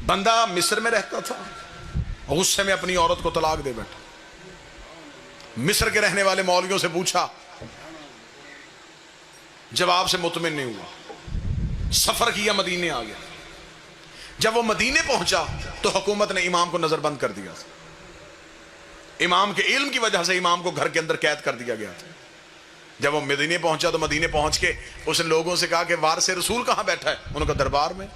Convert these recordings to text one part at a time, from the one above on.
بندہ مصر میں رہتا تھا، غصے میں اپنی عورت کو طلاق دے بیٹھا. مصر کے رہنے والے مولویوں سے پوچھا، جواب سے مطمئن نہیں ہوا، سفر کیا، مدینے آ گیا. جب وہ مدینے پہنچا تو حکومت نے امام کو نظر بند کر دیا. امام کے علم کی وجہ سے امام کو گھر کے اندر قید کر دیا گیا تھا. جب وہ مدینے پہنچا تو مدینے پہنچ کے اس نے لوگوں سے کہا کہ وارث رسول کہاں بیٹھا ہے؟ انہوں نے کہا دربار میں.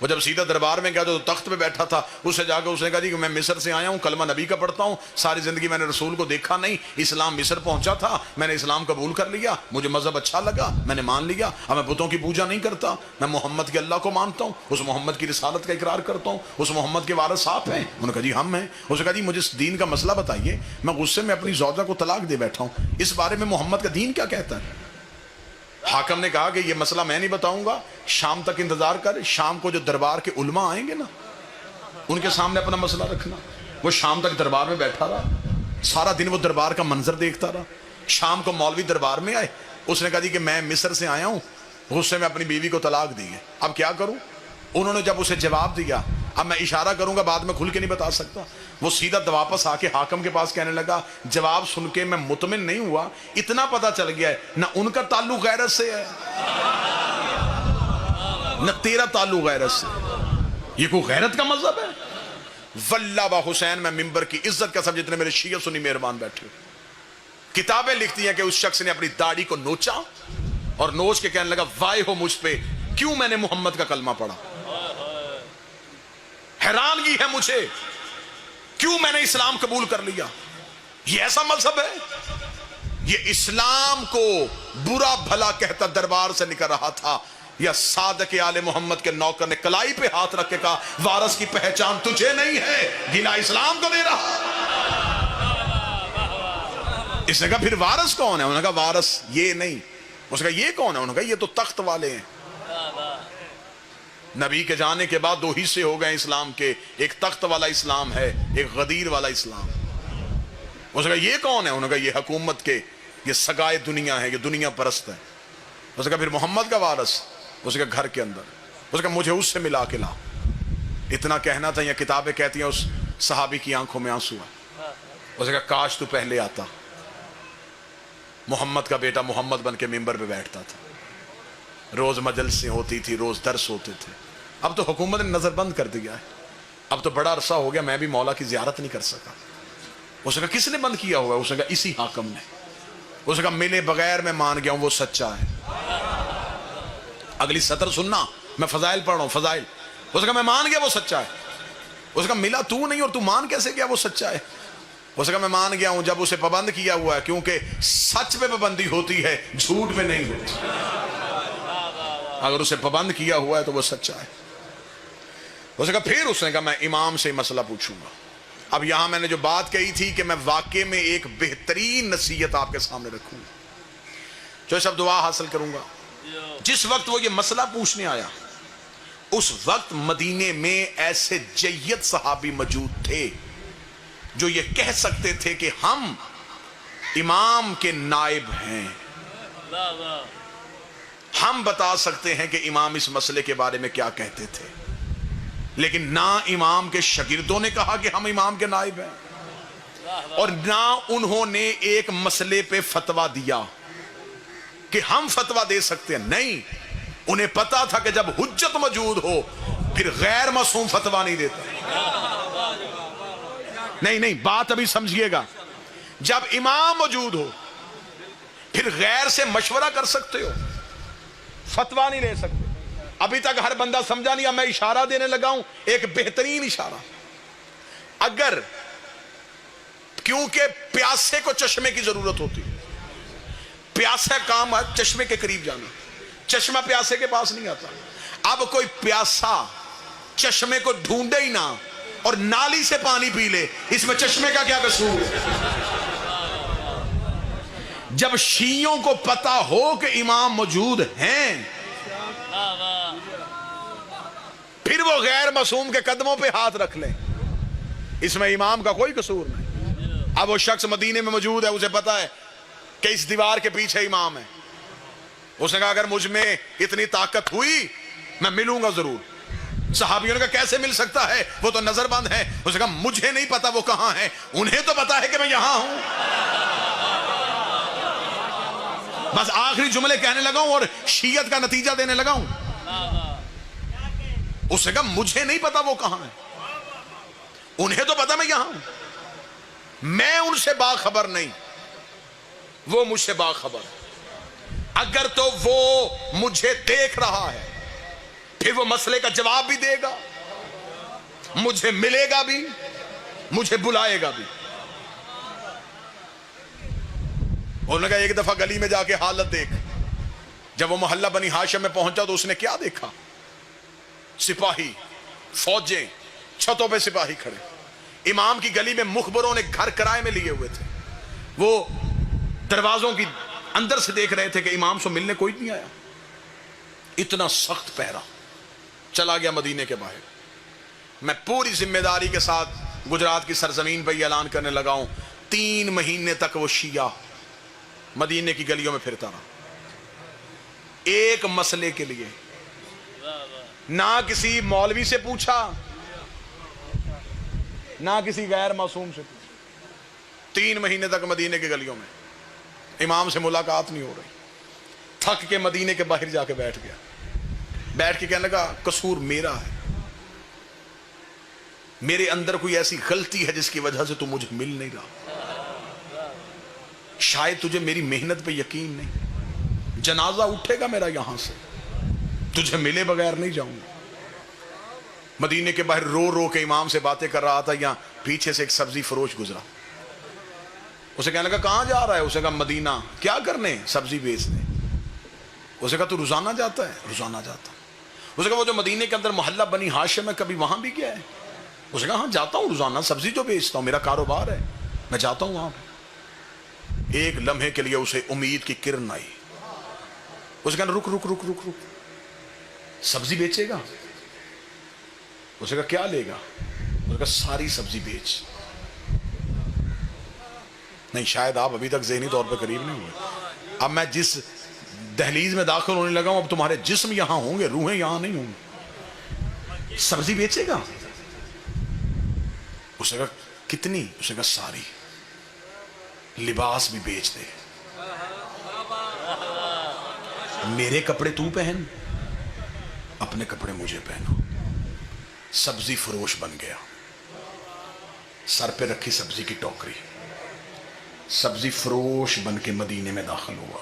وہ جب سیدھا دربار میں گیا تو تخت پہ بیٹھا تھا، اس سے جا کے اس نے کہا جی کہ میں مصر سے آیا ہوں، کلمہ نبی کا پڑھتا ہوں، ساری زندگی میں نے رسول کو دیکھا نہیں، اسلام مصر پہنچا تھا، میں نے اسلام قبول کر لیا، مجھے مذہب اچھا لگا، میں نے مان لیا، اب میں بتوں کی پوجا نہیں کرتا، میں محمد کے اللہ کو مانتا ہوں، اس محمد کی رسالت کا اقرار کرتا ہوں، اس محمد کے وارث آپ ہیں؟ انہوں نے کہا جی ہم ہیں. اس نے کہا جی مجھے اس دین کا مسئلہ بتائیے، میں غصے میں اپنی زوجہ کو طلاق دے بیٹھا ہوں، اس بارے میں محمد کا دین کیا کہتا ہے؟ حاکم نے کہا کہ یہ مسئلہ میں نہیں بتاؤں گا، شام تک انتظار کر، شام کو جو دربار کے علماء آئیں گے نا ان کے سامنے اپنا مسئلہ رکھنا. وہ شام تک دربار میں بیٹھا رہا، سارا دن وہ دربار کا منظر دیکھتا رہا. شام کو مولوی دربار میں آئے، اس نے کہا جی کہ میں مصر سے آیا ہوں، غصے میں اپنی بیوی کو طلاق دی ہے، اب کیا کروں؟ انہوں نے جب اسے جواب دیا، اب میں اشارہ کروں گا، بعد میں کھل کے نہیں بتا سکتا، وہ سیدھا واپس آ کے حاکم کے پاس کہنے لگا، جواب سن کے میں مطمئن نہیں ہوا، اتنا پتا چل گیا ہے نہ ان کا تعلق غیرت سے ہے نہ تیرا تعلق غیرت سے. یہ کوئی غیرت کا مذہب ہے؟ واللہ با حسین، میں ممبر کی عزت کا سب جتنے میرے شیعہ سنی مہربان بیٹھے، کتابیں لکھتی ہیں کہ اس شخص نے اپنی داڑھی کو نوچا اور نوچ کے کہنے لگا وائے ہو مجھ پہ، کیوں میں نے محمد کا کلمہ پڑھا، حیرانگی ہے مجھے، کیوں میں نے اسلام قبول کر لیا. یہ ایسا مذہب ہے؟ یہ اسلام کو برا بھلا کہتا دربار سے نکل رہا تھا، یا صادق آل محمد کے نوکر نے کلائی پہ ہاتھ رکھ کے کہا وارث کی پہچان تجھے نہیں ہے، گلا اسلام کو دے رہا. اس نے کہا پھر وارث کون ہے؟ انہوں نے کہا وارث یہ نہیں. اس نے کہا یہ کون ہے؟ انہوں نے کہا یہ تو تخت والے ہیں. نبی کے جانے کے بعد دو حصے ہو گئے اسلام کے، ایک تخت والا اسلام ہے، ایک غدیر والا اسلام. اس نے کہا یہ کون ہے؟ انہوں نے کہا یہ حکومت کے، یہ سگائے دنیا ہے، یہ دنیا پرست ہے. اس نے کہا پھر محمد کا وارث؟ اس نے کہا گھر کے اندر. اس نے کہا مجھے اس سے ملا کے لا. اتنا کہنا تھا، یا کتابیں کہتی ہیں اس صحابی کی آنکھوں میں آنسو ہے. اس نے کہا کاش تو پہلے آتا، محمد کا بیٹا محمد بن کے ممبر پہ بیٹھتا تھا، روز مجلسیں ہوتی تھی، روز درس ہوتے تھے. اب تو حکومت نے نظر بند کر دیا ہے، اب تو بڑا عرصہ ہو گیا میں بھی مولا کی زیارت نہیں کر سکا. اس نے کہا کس نے بند کیا ہوا ہے؟ اس نے کہا اسی حاکم نے. اس نے کہا ملے بغیر میں مان گیا ہوں وہ سچا ہے. اگلی سطر سننا، میں فضائل پڑھ رہا ہوں، فضائل. اس نے کہا میں مان گیا وہ سچا ہے. اس نے کہا ملا تو نہیں اور تو مان کیسے گیا وہ سچا ہے؟ اس نے کہا میں مان گیا ہوں جب اسے پابند کیا ہوا ہے، کیونکہ سچ پہ پابندی ہوتی ہے، جھوٹ پہ نہیں ہوتی. اگر اسے پابند کیا ہوا ہے تو وہ سچا ہے. اس نے کہا پھر اس نے کہا میں امام سے مسئلہ پوچھوں گا. اب یہاں میں نے جو بات کہی تھی کہ میں واقع میں ایک بہترین نصیحت آپ کے سامنے رکھوں گا، جو سب دعا حاصل کروں گا. جس وقت وہ یہ مسئلہ پوچھنے آیا اس وقت مدینے میں ایسے جید صحابی موجود تھے جو یہ کہہ سکتے تھے کہ ہم امام کے نائب ہیں، ہم بتا سکتے ہیں کہ امام اس مسئلے کے بارے میں کیا کہتے تھے. لیکن نہ امام کے شاگردوں نے کہا کہ ہم امام کے نائب ہیں، اور نہ انہوں نے ایک مسئلے پہ فتویٰ دیا کہ ہم فتویٰ دے سکتے ہیں. نہیں، انہیں پتا تھا کہ جب حجت موجود ہو پھر غیر معصوم فتویٰ نہیں دیتا. نہیں بات ابھی سمجھیے گا. جب امام موجود ہو پھر غیر سے مشورہ کر سکتے ہو، فتویٰ نہیں لے سکتے. ابھی تک ہر بندہ سمجھا نہیں، میں اشارہ دینے لگا ہوں، ایک بہترین اشارہ. اگر کیونکہ پیاسے کو چشمے کی ضرورت ہوتی، پیاسا کام ہے چشمے کے قریب جانا، چشمہ پیاسے کے پاس نہیں آتا. اب کوئی پیاسا چشمے کو ڈھونڈے ہی نہ اور نالی سے پانی پی لے، اس میں چشمے کا کیا قصور ہے؟ جب شیعوں کو پتا ہو کہ امام موجود ہیں پھر وہ غیر معصوم کے قدموں پہ ہاتھ رکھ لیں، اس میں امام کا کوئی قصور نہیں. اب وہ شخص مدینے میں موجود ہے، اسے پتا ہے کہ اس دیوار کے پیچھے امام ہے. اس نے کہا اگر مجھ میں اتنی طاقت ہوئی میں ملوں گا ضرور. صحابیوں نے کہا کیسے مل سکتا ہے، وہ تو نظر بند ہے۔ اس نے کہا مجھے نہیں پتا وہ کہاں ہے، انہیں تو پتا ہے کہ میں یہاں ہوں۔ بس آخری جملے کہنے لگا ہوں اور شیعت کا نتیجہ دینے لگا ہوں۔ اس نے کہا مجھے نہیں پتا وہ کہاں ہے، انہیں تو پتا میں یہاں ہوں، میں ان سے باخبر نہیں، وہ مجھ سے باخبر ہے۔ اگر تو وہ مجھے دیکھ رہا ہے پھر وہ مسئلے کا جواب بھی دے گا، مجھے ملے گا بھی، مجھے بلائے گا بھی۔ انہوں نے کہا ایک دفعہ گلی میں جا کے حالت دیکھ۔ جب وہ محلہ بنی ہاشم میں پہنچا تو اس نے کیا دیکھا؟ سپاہی، فوجیں، چھتوں پہ سپاہی کھڑے۔ امام کی گلی میں مخبروں نے گھر کرائے میں لیے ہوئے تھے، وہ دروازوں کی اندر سے دیکھ رہے تھے کہ امام سے ملنے کوئی نہیں آیا۔ اتنا سخت پہرا۔ چلا گیا مدینے کے باہر۔ میں پوری ذمہ داری کے ساتھ گجرات کی سرزمین پہ یہ اعلان کرنے لگا ہوں، 3 مہینے تک وہ شیعہ مدینے کی گلیوں میں پھرتا رہا، ایک مسئلے کے لیے۔ نہ کسی مولوی سے پوچھا، نہ کسی غیر معصوم سے پوچھا۔ 3 مہینے تک مدینے کی گلیوں میں امام سے ملاقات نہیں ہو رہی۔ تھک کے مدینے کے باہر جا کے بیٹھ گیا، بیٹھ کے کہنے لگا قصور میرا ہے، میرے اندر کوئی ایسی غلطی ہے جس کی وجہ سے تو مجھے مل نہیں رہا۔ شاید تجھے میری محنت پہ یقین نہیں، جنازہ اٹھے گا میرا یہاں سے، تجھے ملے بغیر نہیں جاؤں گا۔ مدینے کے باہر رو رو کے امام سے باتیں کر رہا تھا، یہاں پیچھے سے ایک سبزی فروش گزرا۔ اسے کہنے لگا کہاں جا رہا ہے؟ اسے کہا مدینہ۔ کیا کرنے؟ سبزی بیچنے۔ اسے کہا تو روزانہ جاتا ہے؟ روزانہ جاتا۔ اسے کہا وہ جو مدینے کے اندر محلہ بنی ہاشم ہے کبھی وہاں بھی گیا ہے؟ اسے کہا ہاں جاتا ہوں روزانہ، سبزی جو بیچتا ہوں، میرا کاروبار ہے، میں جاتا ہوں وہاں پہ۔ ایک لمحے کے لیے اسے امید کی کرن آئی۔ اسے کہا رک رک رک رک رک، سبزی بیچے گا؟ اسے کہا کیا لے گا؟ اسے کہا ساری سبزی بیچ۔ نہیں، شاید آپ ابھی تک ذہنی طور پہ قریب نہیں ہوئے۔ اب میں جس دہلیز میں داخل ہونے لگا ہوں، اب تمہارے جسم یہاں ہوں گے، روحیں یہاں نہیں ہوں گی۔ سبزی بیچے گا؟ اسے کہا کتنی؟ اسے کہا ساری۔ لباس بھی بیچ دے، میرے کپڑے تو پہن، اپنے کپڑے مجھے پہنو۔ سبزی فروش بن گیا، سر پہ رکھی سبزی کی ٹوکری، سبزی فروش بن کے مدینے میں داخل ہوا۔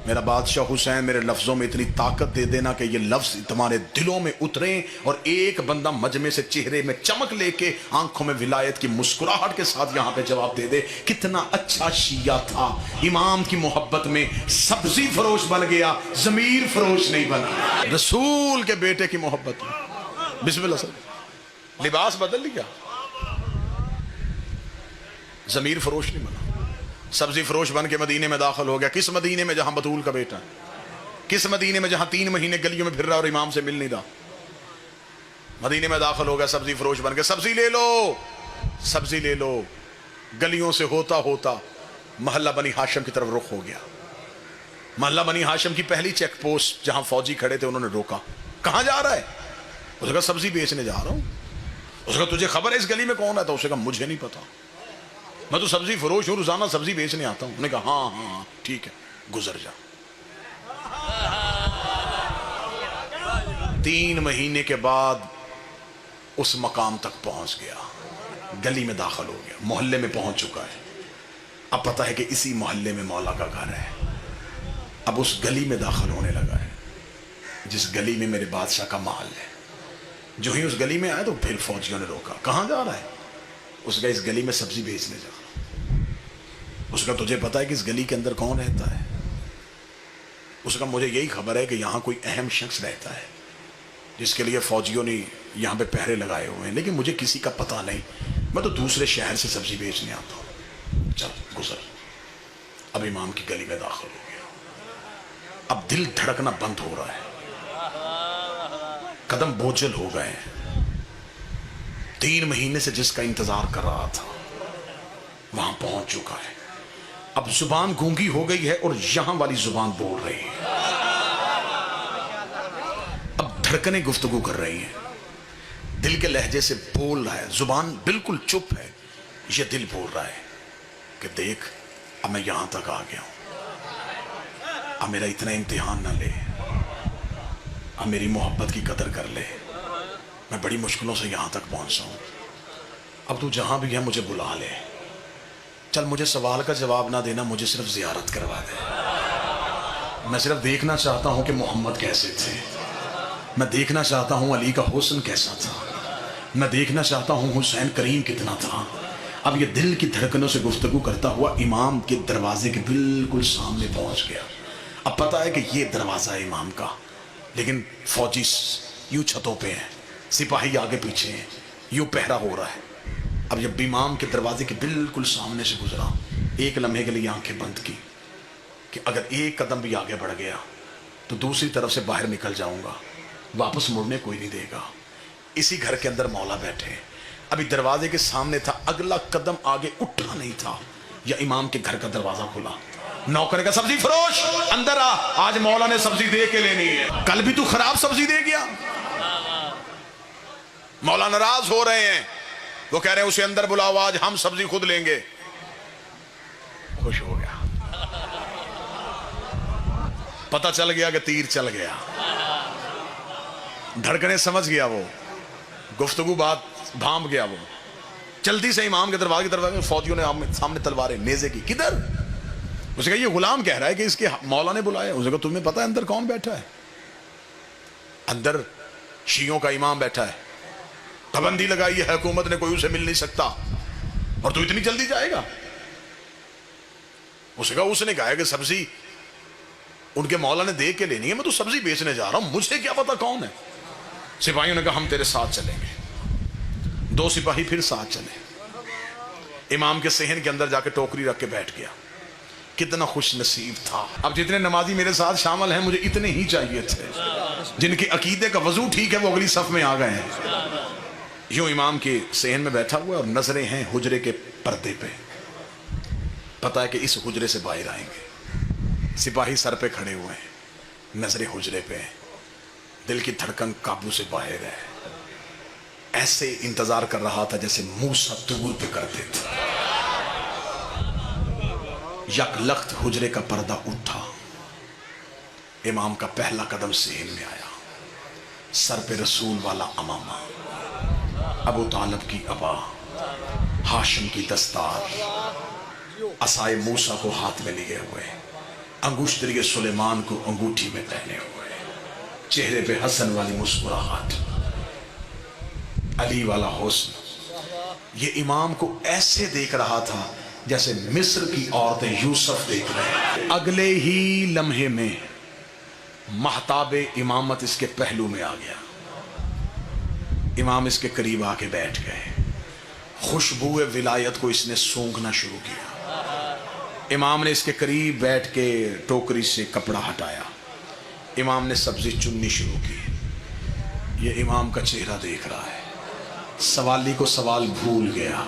میرا بادشاہ حسین میرے لفظوں میں اتنی طاقت دے دینا کہ یہ لفظ تمہارے دلوں میں اتریں اور ایک بندہ مجمع سے چہرے میں چمک لے کے آنکھوں میں ولایت کی مسکراہٹ کے ساتھ یہاں پہ جواب دے دے کتنا اچھا شیعہ تھا، امام کی محبت میں سبزی فروش بن گیا، ضمیر فروش نہیں بنا۔ رسول کے بیٹے کی محبت میں بسم اللہ سر لباس بدل لیا، ضمیر فروش نہیں بنا، سبزی فروش بن کے مدینے میں داخل ہو گیا۔ کس مدینے میں؟ جہاں بطول کا بیٹا ہے۔ کس مدینے میں؟ جہاں 3 مہینے گلیوں میں پھر رہا اور امام سے مل نہیں رہا۔ مدینے میں داخل ہو گیا سبزی فروش بن کے، سبزی لے لو، سبزی لے لو۔ گلیوں سے ہوتا ہوتا محلہ بنی ہاشم کی طرف رخ ہو گیا۔ محلہ بنی ہاشم کی پہلی چیک پوسٹ جہاں فوجی کھڑے تھے، انہوں نے روکا۔ کہاں جا رہا ہے؟ اس نے کہا سبزی بیچنے جا رہا ہوں۔ اس نے کہا تجھے خبر ہے اس گلی میں کون ہے؟ تو اس نے کہا مجھے نہیں پتا، میں تو سبزی فروش ہوں، روزانہ سبزی بیچنے آتا ہوں۔ انہوں نے کہا ہاں ہاں ہاں ٹھیک ہے، گزر جا۔ 3 مہینے کے بعد اس مقام تک پہنچ گیا، گلی میں داخل ہو گیا، محلے میں پہنچ چکا ہے۔ اب پتا ہے کہ اسی محلے میں مولا کا گھر ہے۔ اب اس گلی میں داخل ہونے لگا ہے جس گلی میں میرے بادشاہ کا محل ہے۔ جو ہی اس گلی میں آئے تو پھر فوجیوں نے روکا۔ کہاں جا رہا ہے؟ اس کا اس گلی میں سبزی بیچنے جا رہا۔ اس کا تجھے پتا ہے کہ اس گلی کے اندر کون رہتا ہے؟ اس کا مجھے یہی خبر ہے کہ یہاں کوئی اہم شخص رہتا ہے جس کے لیے فوجیوں نے یہاں پہ پہرے لگائے ہوئے ہیں، لیکن مجھے کسی کا پتہ نہیں، میں تو دوسرے شہر سے سبزی بیچنے آتا ہوں، چل گزر۔ اب امام کی گلی میں داخل ہو گیا۔ اب دل دھڑکنا بند ہو رہا ہے، قدم بوجھل ہو گئے ہیں۔ 3 مہینے سے جس کا انتظار کر رہا تھا وہاں پہنچ چکا ہے۔ اب زبان گونگی ہو گئی ہے اور یہاں والی زبان بول رہی ہے، اب دھڑکنیں گفتگو کر رہی ہیں۔ دل کے لہجے سے بول رہا ہے، زبان بالکل چپ ہے، یہ دل بول رہا ہے کہ دیکھ اب میں یہاں تک آ گیا ہوں، اب میرا اتنا امتحان نہ لے، اب میری محبت کی قدر کر لے، میں بڑی مشکلوں سے یہاں تک پہنچا ہوں، اب تو جہاں بھی ہے مجھے بلا لے، چل مجھے سوال کا جواب نہ دینا، مجھے صرف زیارت کروا دے، میں صرف دیکھنا چاہتا ہوں کہ محمد کیسے تھے، میں دیکھنا چاہتا ہوں علی کا حسن کیسا تھا، میں دیکھنا چاہتا ہوں حسین کریم کتنا تھا۔ اب یہ دل کی دھڑکنوں سے گفتگو کرتا ہوا امام کے دروازے کے بالکل سامنے پہنچ گیا۔ اب پتا ہے کہ یہ دروازہ ہے امام کا، لیکن فوجی یوں چھتوں پہ ہیں، سپاہی آگے پیچھے ہیں، یوں پہرا ہو رہا ہے۔ اب جب امام کے دروازے کے بالکل سامنے سے گزرا، ایک لمحے کے لیے آنکھیں بند کی کہ اگر ایک قدم بھی آگے بڑھ گیا تو دوسری طرف سے باہر نکل جاؤں گا، واپس مڑنے کوئی نہیں دے گا۔ اسی گھر کے اندر مولا بیٹھے، ابھی دروازے کے سامنے تھا، اگلا قدم آگے اٹھا نہیں تھا، یا امام کے گھر کا دروازہ کھلا، نوکر کا سبزی فروش اندر آ، آج مولا نے سبزی دے کے لینی ہے، کل بھی تو خراب سبزی دے گیا۔ مولا ناراض ہو رہے ہیں، وہ کہہ رہے ہیں اسے اندر بلاؤ، آج ہم سبزی خود لیں گے۔ خوش ہو گیا، پتہ چل گیا کہ تیر چل گیا، دھڑکنے سمجھ گیا، وہ گفتگو بات بھانپ گیا، وہ جلدی سے امام کے دروازے کی طرف، فوجیوں نے سامنے تلواریں نیزے کی، کدھر؟ اسے کہا یہ غلام کہہ رہا ہے کہ اس کے مولا نے بلایا۔ اسے کہا تمہیں پتا ہے اندر کون بیٹھا ہے؟ اندر شیعوں کا امام بیٹھا ہے، پابندی لگائی ہے حکومت نے، کوئی اسے مل نہیں سکتا، اور تو اتنی جلدی جائے گا؟ اسے کہا اس نے کہا ہے کہ سبزی ان کے مولا نے دے کے لینی ہے، میں تو سبزی بیچنے جا رہا ہوں، مجھے کیا پتا کون ہے۔ سپاہیوں نے کہا ہم تیرے ساتھ چلیں گے۔ دو سپاہی پھر ساتھ چلے، امام کے صحن کے اندر جا کے ٹوکری رکھ کے بیٹھ گیا۔ کتنا خوش نصیب تھا۔ اب جتنے نمازی میرے ساتھ شامل ہیں، مجھے اتنے ہی چاہیے تھے، جن کے عقیدے کا وضو ٹھیک ہے وہ اگلی صف میں آ گئے ہیں۔ یوں امام کے صحن میں بیٹھا ہوا، اور نظریں ہیں حجرے کے پردے پہ، پتا ہے کہ اس حجرے سے باہر آئیں گے۔ سپاہی سر پہ کھڑے ہوئے ہیں، نظریں حجرے پہ ہیں، دل کی دھڑکن قابو سے باہر ہے، ایسے انتظار کر رہا تھا جیسے موسیٰ طور پہ کرتے تھے۔ یک لخت حجرے کا پردہ اٹھا، امام کا پہلا قدم صحن میں آیا، سر پہ رسول والا امامہ، ابو طالب کی ابا، ہاشم کی دستار، عصائے موسیٰ کو ہاتھ میں لیے ہوئے، انگشتری سلیمان کو انگوٹھی میں پہنے ہوئے، چہرے پہ حسن والی مسکراہٹ، علی والا حسن۔ یہ امام کو ایسے دیکھ رہا تھا جیسے مصر کی عورتیں یوسف دیکھ رہے ہیں۔ اگلے ہی لمحے میں مہتاب امامت اس کے پہلو میں آ گیا، امام اس کے قریب آ کے بیٹھ گئے، خوشبو ولایت کو اس نے سونگھنا شروع کیا۔ امام نے اس کے قریب بیٹھ کے ٹوکری سے کپڑا ہٹایا، امام نے سبزی چننی شروع کی۔ یہ امام کا چہرہ دیکھ رہا ہے، سوالی کو سوال بھول گیا،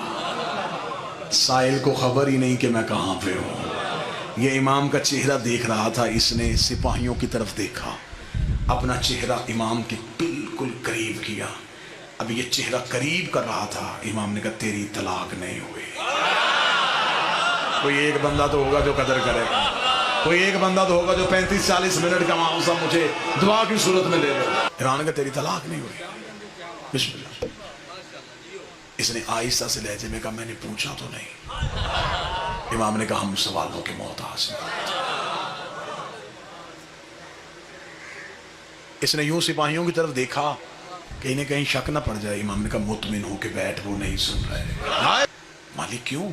سائل کو خبر ہی نہیں کہ میں کہاں پہ ہوں۔ یہ امام کا چہرہ دیکھ رہا تھا، اس نے سپاہیوں کی طرف دیکھا، اپنا چہرہ امام کے بالکل قریب کیا۔ اب یہ چہرہ قریب کر رہا تھا، امام نے کہا تیری طلاق نہیں ہوئی۔ کوئی ایک بندہ تو ہوگا جو قدر کرے گا، کوئی ایک بندہ تو ہوگا جو 35-40 منٹ کا معاوضہ مجھے دعا کی صورت میں دے دے۔ امام نے کہا تیری طلاق نہیں ہوئی، بسم اللہ۔ اس نے آہستہ سے لہجے میں کہا میں نے پوچھا تو نہیں۔ امام نے کہا ہم سوالوں کے محتاج ہیں۔ اس نے یوں سپاہیوں کی طرف دیکھا کہ انہیں کہیں شک نہ پڑ جائے۔ امام نے کہا مطمئن ہو کے بیٹھ، وہ نہیں سن رہے۔ مالک کیوں؟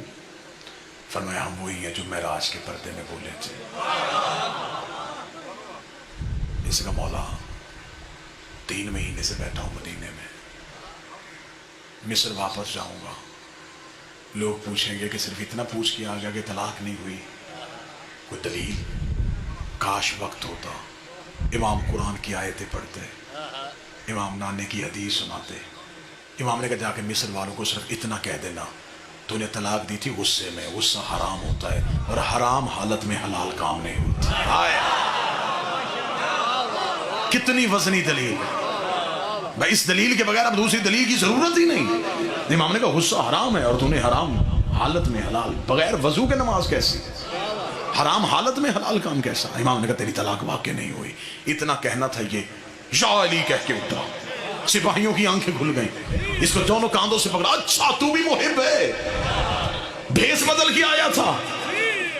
فرمایا ہم وہی ہیں جو معراج کے پردے میں بولے تھے۔ اس کا مولا 3 مہینے سے بیٹھا ہوں مدینے میں، مصر واپس جاؤں گا، لوگ پوچھیں گے کہ صرف اتنا پوچھ کے آ گیا کہ طلاق نہیں ہوئی، کوئی دلیل؟ کاش وقت ہوتا، امام قرآن کی آیتیں پڑھتے، امام نانے کی حدیث سناتے۔ امام نے کہا جا کے مصر والوں کو صرف اتنا کہہ دینا تو نے طلاق دی تھی غصے میں، غصہ حرام ہوتا ہے اور حرام حالت میں حلال کام نہیں ہوتا۔ کتنی وزنی دلیل! بھائی اس دلیل کے بغیر اب دوسری دلیل کی ضرورت ہی نہیں. امام نے کہا غصہ حرام ہے اور تو نے حرام حالت میں حلال, بغیر وضو کے نماز کیسی, حرام حالت میں حلال کام کیسا. امام نے کہا تیری طلاق واقع نہیں ہوئی. اتنا کہنا تھا یہ یا علی کہہ کے اٹھا. سپاہیوں کی آنکھیں کھل گئیں, اس کو دونوں کاندھوں سے پکڑا. اچھا تو بھی محب ہے, بھیس بدل کے آیا تھا,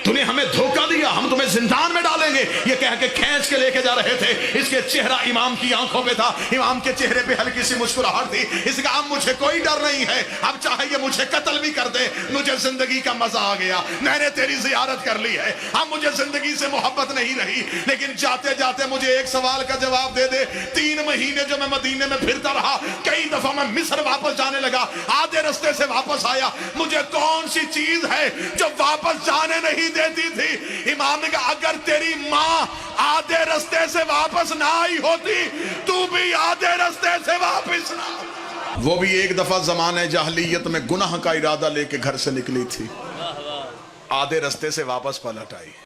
تو نے ہمیں دھوکہ دیا, ہم تمہیں زندان میں ڈالیں گے, یہ کہہ کے کھینچ کے لے کے جا رہے تھے. اس کے چہرہ امام کی آنکھوں پہ تھا, امام کے چہرے پہ ہلکی سی مسکراہٹ تھی. اس کا اب مجھے کوئی ڈر نہیں ہے, اب چاہے یہ مجھے قتل بھی کر دے, مجھے زندگی کا مزہ آ گیا, میں نے تیری زیارت کر لی ہے, اب مجھے زندگی سے محبت نہیں رہی. لیکن جاتے جاتے مجھے ایک سوال کا جواب دے دے. 3 مہینے جو میں مدینے میں پھرتا رہا, کئی دفعہ میں مصر واپس جانے لگا, آدھے رستے سے واپس آیا, مجھے کون سی چیز ہے جو واپس جانے نہیں دیتی تھی؟ امام نے کہا اگر تیری ماں آدھے رستے سے واپس نہ آئی ہوتی تو بھی آدھے رستے سے واپس نہ. وہ بھی ایک دفعہ زمانہ جاہلیت میں گناہ کا ارادہ لے کے گھر سے نکلی تھی, آدھے رستے سے واپس پلٹ آئی.